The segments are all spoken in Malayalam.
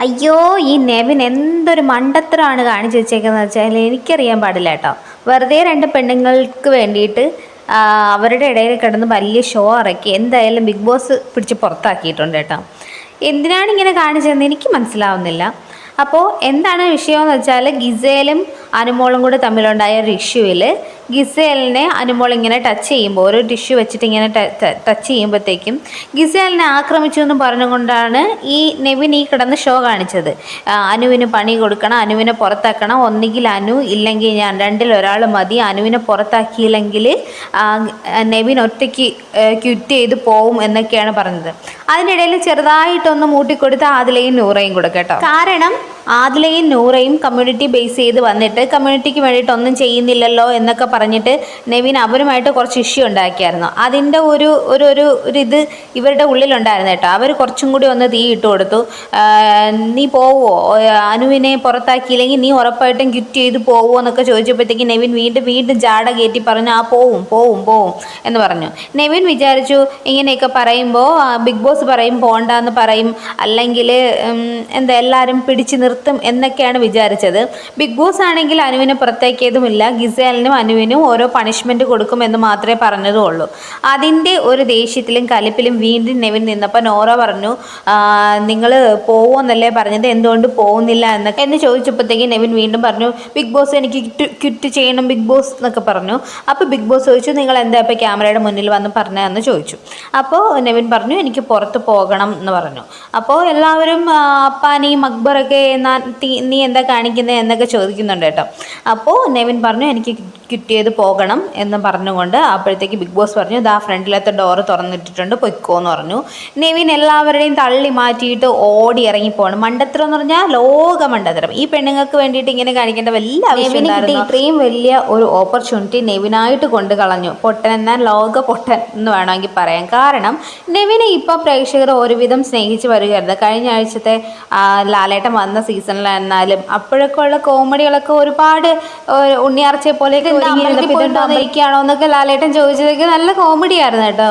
അയ്യോ, ഈ നെവിൻ എന്തൊരു മണ്ടത്തരമാണ് കാണിച്ചു വെച്ചേക്കുന്നത് വെച്ചാൽ എനിക്കറിയാൻ പാടില്ല കേട്ടോ. വെറുതെ രണ്ട് പെണ്ണുങ്ങൾക്ക് വേണ്ടിയിട്ട് അവരുടെ ഇടയിൽ കിടന്ന് വലിയ ഷോ ഇറക്കി എന്തായാലും ബിഗ് ബോസ് പിടിച്ച് പുറത്താക്കിയിട്ടുണ്ട് കേട്ടോ. എന്തിനാണ് ഇങ്ങനെ കാണിച്ചതെന്ന് എനിക്ക് മനസ്സിലാവുന്നില്ല. അപ്പോൾ എന്താണ് വിഷയമെന്ന് വെച്ചാൽ ഗിസേലും അനുമോളും കൂടെ തമ്മിലുണ്ടായ ഒരു ഇഷ്യൂവിൽ ഗിസേലിനെ അനുമോൾ ഇങ്ങനെ ടച്ച് ചെയ്യുമ്പോൾ ഒരു ടിഷ്യൂ വെച്ചിട്ട് ഇങ്ങനെ ടച്ച് ചെയ്യുമ്പോഴത്തേക്കും ഗിസേലിനെ ആക്രമിച്ചു എന്ന് പറഞ്ഞുകൊണ്ടാണ് ഈ നെവിൻ ഈ കിടന്ന് ഷോ കാണിച്ചത്. അനുവിന് പണി കൊടുക്കണം, അനുവിനെ പുറത്താക്കണം, ഒന്നുകിൽ അനു ഇല്ലെങ്കിൽ ഞാൻ, രണ്ടിലൊരാൾ മതി, അനുവിനെ പുറത്താക്കിയില്ലെങ്കിൽ നെവിൻ ഒറ്റയ്ക്ക് ക്വിറ്റ് ചെയ്ത് പോവും എന്നൊക്കെയാണ് പറഞ്ഞത്. അതിനിടയിൽ ചെറുതായിട്ടൊന്ന് മൂട്ടിക്കൊടുത്ത് ആദിലയും നൂറയും കൂടെ കേട്ടോ. കാരണം ആദിലയും നൂറയും കമ്മ്യൂണിറ്റി ബേസ് ചെയ്ത് വന്നിട്ട് കമ്മ്യൂണിറ്റിക്ക് വേണ്ടിയിട്ട് ഒന്നും ചെയ്യുന്നില്ലല്ലോ എന്നൊക്കെ പറഞ്ഞിട്ട് നെവിൻ അവരുമായിട്ട് കുറച്ച് ഇഷ്യൂ ഉണ്ടാക്കിയായിരുന്നു. അതിൻ്റെ ഒരു ഇത് ഇവരുടെ ഉള്ളിലുണ്ടായിരുന്നു കേട്ടോ. അവർ കുറച്ചും കൂടി ഒന്ന് തീ ഇട്ട് കൊടുത്തു. നീ പോവോ, അനുവിനെ പുറത്താക്കിയില്ലെങ്കിൽ നീ ഉറപ്പായിട്ടും ക്വിറ്റ് ചെയ്ത് പോവുമോ എന്നൊക്കെ ചോദിച്ചപ്പോഴത്തേക്ക് നെവിൻ വീണ്ടും ജാട കയറ്റി പറഞ്ഞു പോവും എന്ന് പറഞ്ഞു. നെവിൻ വിചാരിച്ചു ഇങ്ങനെയൊക്കെ പറയുമ്പോൾ ബിഗ് ബോസ് പറയും പോണ്ടെന്ന് പറയും, അല്ലെങ്കിൽ എന്താ എല്ലാവരും പിടിച്ചു നിർത്തും എന്നൊക്കെയാണ് വിചാരിച്ചത്. ബിഗ് ബോസ് ആണെങ്കിൽ അനുവിനെ പുറത്താക്കിയതുമില്ല, ഗിസേലിനും അനുവിനും ഓരോ പണിഷ്മെൻറ്റ് കൊടുക്കുമെന്ന് മാത്രമേ പറഞ്ഞതുള്ളൂ. അതിൻ്റെ ഒരു ദേഷ്യത്തിലും കലിപ്പിലും വീണ്ടും നെവിൻ നിന്നപ്പോൾ നോറ പറഞ്ഞു നിങ്ങൾ പോവുമെന്നല്ലേ പറഞ്ഞത്, എന്തുകൊണ്ട് പോകുന്നില്ല എന്ന് ചോദിച്ചപ്പോഴത്തേക്ക് നെവിൻ വീണ്ടും പറഞ്ഞു ബിഗ് ബോസ് എനിക്ക് ക്വിറ്റ് ചെയ്യണം ബിഗ് ബോസ് എന്നൊക്കെ പറഞ്ഞു. അപ്പോൾ ബിഗ് ബോസ് ചോദിച്ചു നിങ്ങൾ എന്താ ഇപ്പോൾ ക്യാമറയുടെ മുന്നിൽ വന്ന് പറഞ്ഞതെന്ന് ചോദിച്ചു. അപ്പോൾ നെവിൻ പറഞ്ഞു എനിക്ക് പുറത്ത് പോകണം എന്ന് പറഞ്ഞു. അപ്പോൾ എല്ലാവരും അപ്പാനിയും അക്ബറൊക്കെ നീ എന്താ കാണിക്കുന്നത് എന്നൊക്കെ ചോദിക്കുന്നുണ്ട് കേട്ടോ. അപ്പോൾ നെവിൻ പറഞ്ഞു എനിക്ക് ക്വിറ്റ് ചെയ്ത് പോകണം എന്ന് പറഞ്ഞുകൊണ്ട് അപ്പോഴത്തേക്ക് ബിഗ് ബോസ് പറഞ്ഞു ദാ ഫ്രണ്ടിലത്തെ ഡോറ് തുറന്നിട്ടിട്ടുണ്ട്, പൊയ്ക്കോ എന്ന് പറഞ്ഞു. നെവിൻ എല്ലാവരുടെയും തള്ളി മാറ്റിയിട്ട് ഓടി ഇറങ്ങിപ്പോകണം. മണ്ടത്തരം എന്ന് പറഞ്ഞാൽ ലോക മണ്ടത്തരം. ഈ പെണ്ണുങ്ങൾക്ക് വേണ്ടിയിട്ട് ഇങ്ങനെ കാണിക്കേണ്ട വലിയ ആവശ്യമില്ലായിരുന്നു. ഇത്രയും വലിയ ഒരു ഓപ്പർച്യൂണിറ്റി നെവിനായിട്ട് കൊണ്ട് കളഞ്ഞു. പൊട്ടൻ എന്നാൽ ലോക പൊട്ടൻ എന്ന് വേണമെങ്കിൽ പറയാം. കാരണം നെവിനെ ഇപ്പോൾ പ്രേക്ഷകർ ഒരുവിധം സ്നേഹിച്ച് വരികയായിരുന്നു. കഴിഞ്ഞ ആഴ്ചത്തെ ലാലേട്ടൻ വന്ന സീസണിലായിരുന്നാലും അപ്പോഴൊക്കെ ഉള്ള കോമഡികളൊക്കെ ഒരുപാട് ഉണ്ണിയാർച്ചയെ പോലെയൊക്കെ ഇരിക്കുകയാണോ എന്നൊക്കെ ലാലേട്ടൻ ചോദിച്ചതൊക്കെ നല്ല കോമഡി ആയിരുന്നു കേട്ടോ.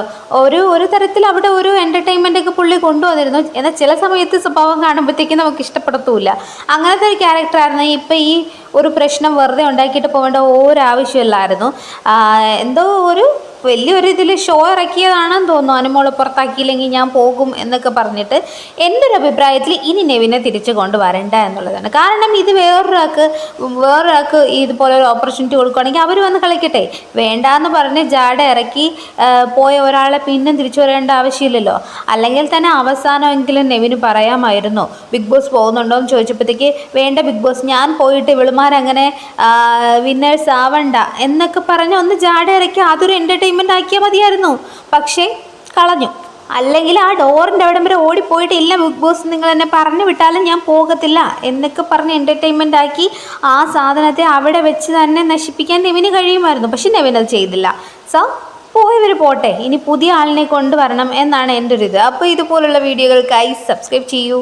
ഒരു തരത്തിൽ അവിടെ ഒരു എൻ്റർടൈൻമെൻ്റ് ഒക്കെ പുള്ളി കൊണ്ടുവന്നിരുന്നു. എന്നാൽ ചില സമയത്ത് സ്വഭാവം കാണുമ്പോഴത്തേക്കും നമുക്ക് ഇഷ്ടപ്പെടത്തുമില്ല. അങ്ങനത്തെ ഒരു ക്യാരക്ടറായിരുന്നു. ഇപ്പം ഈ ഒരു പ്രശ്നം വെറുതെ ഉണ്ടാക്കിയിട്ട് പോകേണ്ട ഒരാവശ്യമില്ലായിരുന്നു. എന്തോ വലിയൊരു ഇതിൽ ഷോ ഇറക്കിയതാണെന്ന് തോന്നുന്നു. അനുമോളെ പുറത്താക്കിയില്ലെങ്കിൽ ഞാൻ പോകും എന്നൊക്കെ പറഞ്ഞിട്ട്. എൻ്റെ ഒരു അഭിപ്രായത്തിൽ ഇനി നെവിനെ തിരിച്ച് കൊണ്ടുവരണ്ട എന്നുള്ളതാണ്. കാരണം ഇത് വേറൊരാൾക്ക് ഇതുപോലെ ഒരു ഓപ്പർച്യൂണിറ്റി കൊടുക്കുകയാണെങ്കിൽ അവർ വന്ന് കളിക്കട്ടെ. വേണ്ടാന്ന് പറഞ്ഞ് ജാട ഇറക്കി പോയ ഒരാളെ പിന്നെ തിരിച്ചു വരേണ്ട ആവശ്യമില്ലല്ലോ. അല്ലെങ്കിൽ തന്നെ അവസാനമെങ്കിലും നെവിന് പറയാമായിരുന്നു ബിഗ് ബോസ് പോകുന്നുണ്ടോ എന്ന് ചോദിച്ചപ്പോഴത്തേക്ക് വേണ്ട ബിഗ് ബോസ് ഞാൻ പോയിട്ട് ഇവളുമാരങ്ങനെ വിന്നേഴ്സ് ആവണ്ട എന്നൊക്കെ പറഞ്ഞ് ഒന്ന് ജാട ഇറക്കി അതൊരു എൻ്റർടൈൻമെൻ്റ് ആക്കിയാൽ മതിയായിരുന്നു. പക്ഷേ കളഞ്ഞു. അല്ലെങ്കിൽ ആ ഡോറിൻ്റെ അവിടം വരെ ഓടിപ്പോയിട്ട് ഇല്ല ബിഗ് ബോസ് നിങ്ങൾ എന്നെ പറഞ്ഞു വിട്ടാലും ഞാൻ പോകത്തില്ല എന്നൊക്കെ പറഞ്ഞ് എൻ്റർടൈൻമെൻ്റ് ആക്കി ആ സാധനത്തെ അവിടെ വെച്ച് തന്നെ നശിപ്പിക്കാൻ നെവിന് കഴിയുമായിരുന്നു. പക്ഷെ നെവിൻ അത് ചെയ്തില്ല. സോ പോയവർ പോട്ടെ, ഇനി പുതിയ ആളിനെ കൊണ്ടുവരണം എന്നാണ് എൻ്റെ ഒരു ഇത്. അപ്പോൾ ഇതുപോലുള്ള വീഡിയോകൾക്കായി സബ്സ്ക്രൈബ് ചെയ്യൂ.